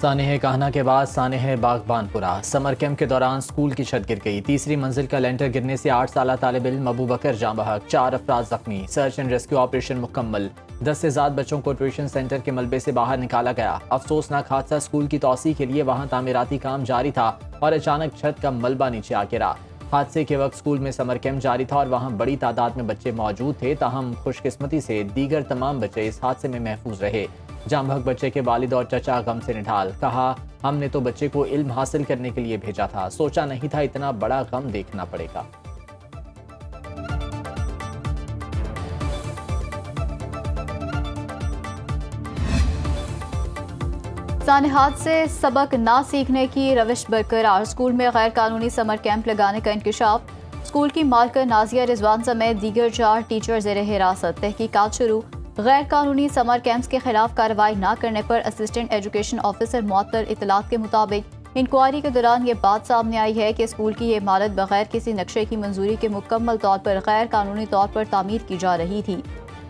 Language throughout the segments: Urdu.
سانحہ کہنا کے بعد سانحہ باغبان پورا سمر کیمپ کے دوران سکول کی چھت گر گئی۔ تیسری منزل کا لینٹر گرنے سے 8 سالہ طالب علم ابو بکر جاں بحق، 4 افراد زخمی۔ سرچ اینڈ ریسکیو آپریشن مکمل، 10 سے زائد بچوں کو ٹیوشن سینٹر کے ملبے سے باہر نکالا گیا۔ افسوسناک حادثہ سکول کی توسیع کے لیے وہاں تعمیراتی کام جاری تھا اور اچانک چھت کا ملبہ نیچے آ گرا۔ حادثے کے وقت سکول میں سمر کیمپ جاری تھا اور وہاں بڑی تعداد میں بچے موجود تھے، تاہم خوش قسمتی سے دیگر تمام بچے اس حادثے میں محفوظ رہے۔ جاں بحق بچے کے والد اور چچا غم سے نڈھال، کہا ہم نے تو بچے کو علم حاصل کرنے کے لیے بھیجا تھا، سوچا نہیں تھا اتنا بڑا غم دیکھنا پڑے گا۔ سانحات سے سبق نہ سیکھنے کی روش برقرار، سکول میں غیر قانونی سمر کیمپ لگانے کا انکشاف۔ سکول کی مالکہ نازیہ رضوان سمیت دیگر 4 ٹیچر زیر حراست، تحقیقات شروع۔ غیر قانونی سمر کیمپس کے خلاف کارروائی نہ کرنے پر اسسٹنٹ ایجوکیشن آفیسر معطل۔ اطلاعات کے مطابق انکوائری کے دوران یہ بات سامنے آئی ہے کہ اسکول کی یہ عمارت بغیر کسی نقشے کی منظوری کے مکمل طور پر غیر قانونی طور پر تعمیر کی جا رہی تھی۔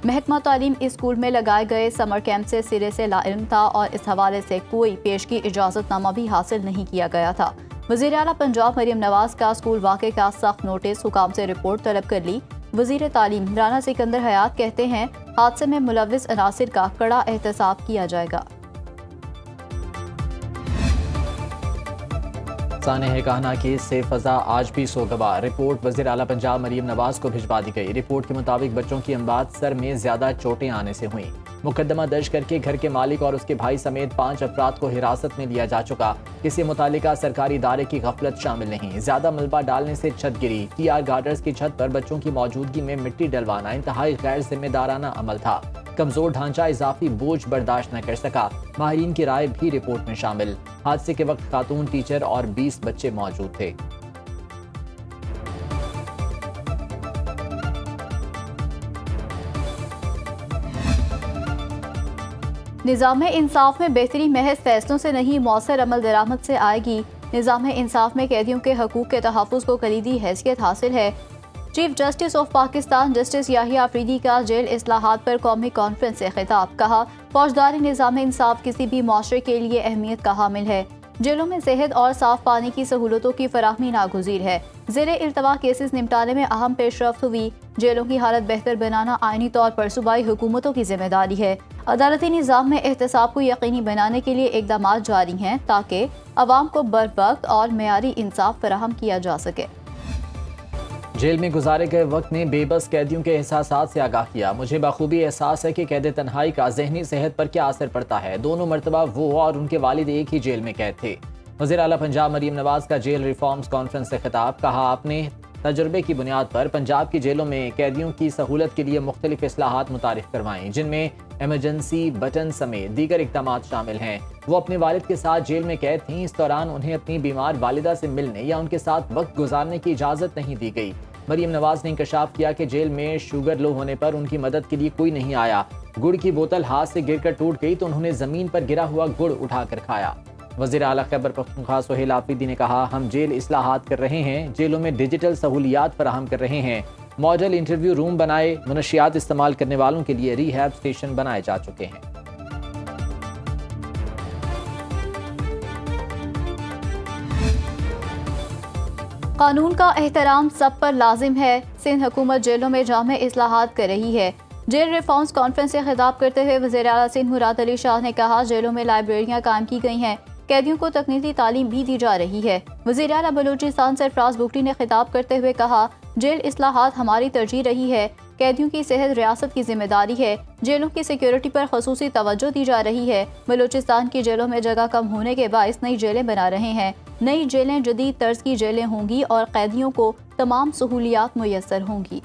محکمہ تعلیم اس اسکول میں لگائے گئے سمر کیمپ سے سرے سے لاعلم تھا اور اس حوالے سے کوئی پیشگی اجازت نامہ بھی حاصل نہیں کیا گیا تھا۔ وزیر اعلیٰ پنجاب مریم نواز کا اسکول واقعے کا سخت نوٹس، حکام سے رپورٹ طلب کر لی۔ وزیر تعلیم رانا سکندر حیات کہتے ہیں حادثے میں ملوث عناصر کا کڑا احتساب کیا جائے گا۔ سانحہ کہنا کیس سے فضا آج بھی سوگوار، رپورٹ وزیر اعلیٰ پنجاب مریم نواز کو بھجوا دی گئی۔ رپورٹ کے مطابق بچوں کی اموات سر میں زیادہ چوٹیں آنے سے ہوئیں۔ مقدمہ درج کر کے گھر کے مالک اور اس کے بھائی سمیت 5 افراد کو حراست میں لیا جا چکا۔ کسی متعلقہ سرکاری ادارے کی غفلت شامل نہیں۔ زیادہ ملبہ ڈالنے سے چھت گری۔ ٹی آر گارڈرز کی چھت پر بچوں کی موجودگی میں مٹی ڈلوانا انتہائی غیر ذمہ دارانہ عمل تھا۔ کمزور ڈھانچہ اضافی بوجھ برداشت نہ کر سکا۔ ماہرین کی رائے بھی رپورٹ میں شامل۔ حادثے کے وقت خاتون ٹیچر اور 20 بچے موجود تھے۔ نظام انصاف میں بہتری محض فیصلوں سے نہیں، مؤثر عمل درآمد سے آئے گی۔ نظام انصاف میں قیدیوں کے حقوق کے تحفظ کو کلیدی حیثیت حاصل ہے۔ Chief justice of Pakistan justice Yahya Afridi کا جیل اصلاحات پر قومی کانفرنس سے خطاب، کہا فوجداری نظام انصاف کسی بھی معاشرے کے لیے اہمیت کا حامل ہے۔ جیلوں میں صحت اور صاف پانی کی سہولتوں کی فراہمی ناگزیر ہے۔ زیر التوا کیسز نمٹانے میں اہم پیش رفت ہوئی۔ جیلوں کی حالت بہتر بنانا آئینی طور پر صوبائی حکومتوں کی ذمہ داری ہے۔ عدالتی نظام میں احتساب کو یقینی بنانے کے لیے اقدامات جاری ہیں تاکہ عوام کو بروقت اور معیاری انصاف فراہم کیا جا سکے۔ جیل میں گزارے گئے وقت نے بے بس قیدیوں کے احساسات سے آگاہ کیا۔ مجھے بخوبی احساس ہے کہ قید تنہائی کا ذہنی صحت پر کیا اثر پڑتا ہے۔ دونوں مرتبہ وہ اور ان کے والد ایک ہی جیل میں قید تھے۔ وزیر اعلیٰ پنجاب مریم نواز کا جیل ریفارمز کانفرنس سے خطاب، کہا اپنے تجربے کی بنیاد پر پنجاب کی جیلوں میں قیدیوں کی سہولت کے لیے مختلف اصلاحات متعارف کروائیں، جن میں ایمرجنسی بٹن سمیت دیگر اقدامات شامل ہیں۔ وہ اپنے والد کے ساتھ جیل میں قید تھیں، اس دوران انہیں اپنی بیمار والدہ سے ملنے یا ان کے ساتھ وقت گزارنے کی اجازت نہیں دی گئی۔ مریم نواز نے انکشاف کیا کہ جیل میں شوگر لو ہونے پر ان کی مدد کے لیے کوئی نہیں آیا۔ گڑ کی بوتل ہاتھ سے گر کر ٹوٹ گئی تو انہوں نے زمین پر گرا ہوا گڑ اٹھا کر کھایا۔ وزیر اعلیٰ خیبر پختونخوا سہیل آفریدی نے کہا ہم جیل اصلاحات کر رہے ہیں، جیلوں میں ڈیجیٹل سہولیات فراہم کر رہے ہیں، ماڈل انٹرویو روم بنائے، منشیات استعمال کرنے والوں کے لیے ری ہیب اسٹیشن بنائے جا چکے ہیں۔ قانون کا احترام سب پر لازم ہے، سندھ حکومت جیلوں میں جامع اصلاحات کر رہی ہے۔ جیل ریفارمز کانفرنس سے خطاب کرتے ہوئے وزیر اعلیٰ سندھ مراد علی شاہ نے کہا جیلوں میں لائبریریاں قائم کی گئی ہیں، قیدیوں کو تکنیکی تعلیم بھی دی جا رہی ہے۔ وزیر اعلیٰ بلوچستان سرفراز بگٹی نے خطاب کرتے ہوئے کہا جیل اصلاحات ہماری ترجیح رہی ہے، قیدیوں کی صحت ریاست کی ذمہ داری ہے، جیلوں کی سیکیورٹی پر خصوصی توجہ دی جا رہی ہے۔ بلوچستان کی جیلوں میں جگہ کم ہونے کے باعث نئی جیلیں بنا رہے ہیں۔ نئی جیلیں جدید طرز کی جیلیں ہوں گی اور قیدیوں کو تمام سہولیات میسر ہوں گی۔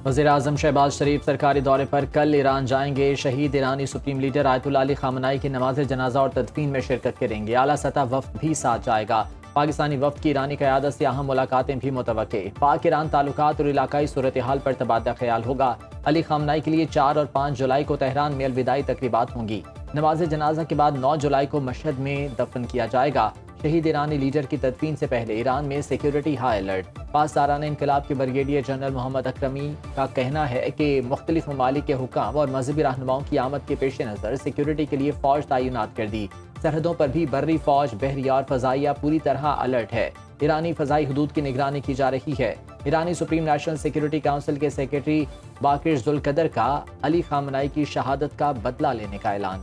وزیر اعظم شہباز شریف سرکاری دورے پر کل ایران جائیں گے۔ شہید ایرانی سپریم لیڈر آیت اللہ علی خامنہئی کی نماز جنازہ اور تدفین میں شرکت کریں گے۔ اعلیٰ سطح وفد بھی ساتھ جائے گا۔ پاکستانی وفد کی ایرانی قیادت سے اہم ملاقاتیں بھی متوقع۔ پاک ایران تعلقات اور علاقائی صورتحال پر تبادلہ خیال ہوگا۔ علی خامنہئی کے لیے 4 اور 5 جولائی کو تہران میں الوداعی تقریبات ہوں گی۔ نماز جنازہ کے بعد 9 جولائی کو مشہد میں دفن کیا جائے گا۔ شہید ایرانی لیڈر کی تدفین سے پہلے ایران میں سیکیورٹی ہائی الرٹ۔ پاسداران انقلاب کے بریگیڈیئر جنرل محمد اکرمی کا کہنا ہے کہ مختلف ممالک کے حکام اور مذہبی رہنماؤں کی آمد کے پیش نظر سیکیورٹی کے لیے فوج تعینات کر دی۔ سرحدوں پر بھی بری فوج، بحریہ اور فضائیہ پوری طرح الرٹ ہے۔ ایرانی فضائی حدود کی نگرانی کی جا رہی ہے۔ ایرانی سپریم نیشنل سیکیورٹی کونسل کے سیکریٹری باقر ذوالقدر کا علی خامنائی کی شہادت کا بدلہ لینے کا اعلان۔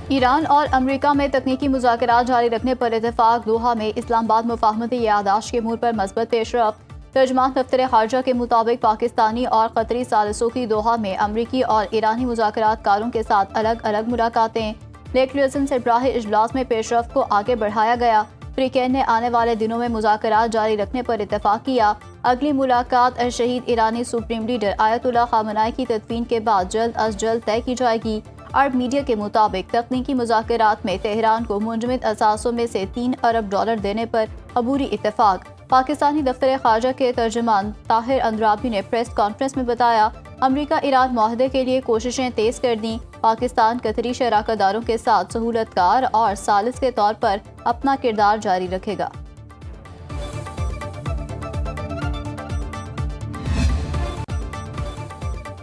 ایران اور امریکہ میں تکنیکی مذاکرات جاری رکھنے پر اتفاق۔ دوحہ میں اسلام آباد مفاہمتی یادداشت کے امور پر مثبت پیش رفت۔ ترجمان دفتر خارجہ کے مطابق پاکستانی اور قطری ثالثوں کی دوحہ میں امریکی اور ایرانی مذاکرات کاروں کے ساتھ الگ الگ ملاقاتیں۔ لیک لیوزن سربراہی اجلاس میں پیش رفت کو آگے بڑھایا گیا۔ فریقین نے آنے والے دنوں میں مذاکرات جاری رکھنے پر اتفاق کیا۔ اگلی ملاقات شہید ایرانی سپریم لیڈر آیت اللہ خامنائی کی تدفین کے بعد جلد از جلد طے کی جائے گی۔ عرب میڈیا کے مطابق تکنیکی مذاکرات میں تہران کو منجمد اثاثوں میں سے $3 ارب دینے پر عبوری اتفاق۔ پاکستانی دفتر خارجہ کے ترجمان طاہر اندرابی نے پریس کانفرنس میں بتایا، امریکہ ایران معاہدے کے لیے کوششیں تیز کر دیں۔ پاکستان قطری شراکت داروں کے ساتھ سہولت کار اور ثالث کے طور پر اپنا کردار جاری رکھے گا۔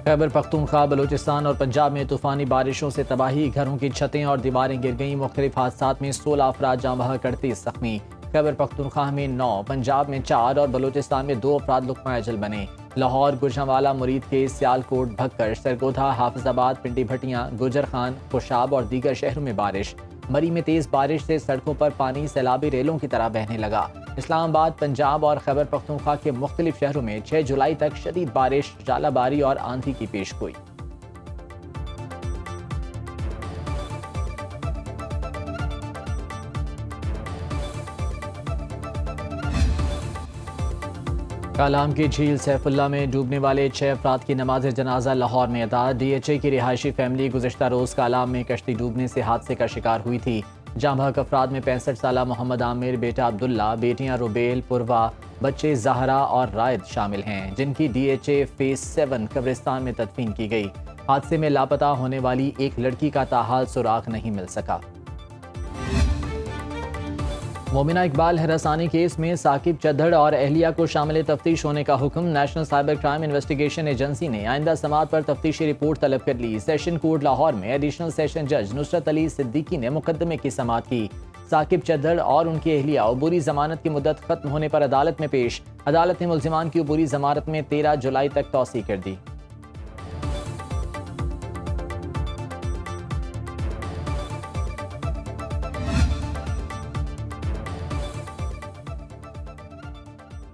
خیبر پختونخوا، بلوچستان اور پنجاب میں طوفانی بارشوں سے تباہی، گھروں کی چھتیں اور دیواریں گر گئیں۔ مختلف حادثات میں 16 افراد جاں بحق، 38 زخمی۔ خیبر پختونخوا میں 9، پنجاب میں 4 اور بلوچستان میں 2 افراد لقمہ اجل بنے۔ لاہور، گوجرانوالہ، مرید کے سیالکوٹ، بھکر، سرگودھا، حافظ آباد، پنڈی بھٹیاں، گوجر خان، خوشاب اور دیگر شہروں میں بارش۔ مری میں تیز بارش سے سڑکوں پر پانی سیلابی ریلوں کی طرح بہنے لگا۔ اسلام آباد، پنجاب اور خیبر پختونخوا کے مختلف شہروں میں 6 جولائی تک شدید بارش، ژالہ باری اور آندھی کی پیش گوئی۔ کالام کی جھیل سیف اللہ میں ڈوبنے والے 6 افراد کی نماز جنازہ لاہور میں ادا۔ ڈی ایچ اے کی رہائشی فیملی گزشتہ روز کالام میں کشتی ڈوبنے سے حادثے کا شکار ہوئی تھی۔ جاں بحق افراد میں 65 سالہ محمد عامر، بیٹا عبداللہ، بیٹیاں روبیل، پوروا، بچے زہرا اور رائد شامل ہیں، جن کی ڈی ایچ اے فیز 7 قبرستان میں تدفین کی گئی۔ حادثے میں لاپتہ ہونے والی ایک لڑکی کا تاحال سراغ نہیں مل سکا۔ مومنہ اقبال ہراسانی کیس میں ثاقب چدھڑ اور اہلیہ کو شامل تفتیش ہونے کا حکم۔ National cyber crime investigation agency نے آئندہ سماعت پر تفتیشی رپورٹ طلب کر لی۔ سیشن کورٹ لاہور میں ایڈیشنل سیشن جج نصرت علی صدیقی نے مقدمے کی سماعت کی۔ ثاقب چدھڑ اور ان کی اہلیہ عبوری ضمانت کی مدت ختم ہونے پر عدالت میں پیش۔ عدالت نے ملزمان کی عبوری ضمانت میں 13 جولائی تک توسیع کر دی۔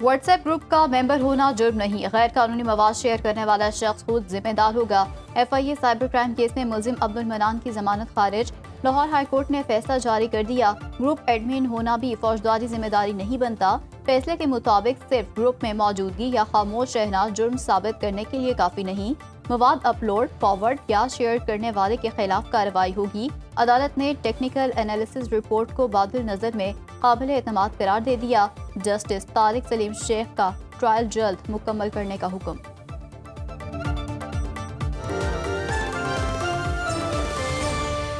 واٹس ایپ گروپ کا ممبر ہونا جرم نہیں، غیر قانونی مواد شیئر کرنے والا شخص خود ذمہ دار ہوگا۔ F I A cyber crime case میں ملزم عبد المنان کی ضمانت خارج۔ لاہور ہائی کورٹ نے فیصلہ جاری کر دیا، گروپ ایڈمن ہونا بھی فوجداری ذمہ داری نہیں بنتا۔ فیصلے کے مطابق صرف گروپ میں موجودگی یا خاموش رہنا جرم ثابت کرنے کے لیے کافی نہیں، مواد اپلوڈ، فارورڈ یا شیئر کرنے والے کے خلاف کارروائی ہوگی۔ عدالت نے ٹیکنیکل انالیسز رپورٹ کو بعد نظر میں قابل اعتماد قرار دے دیا۔ جسٹس طارق سلیم شیخ کا ٹرائل جلد مکمل کرنے کا حکم۔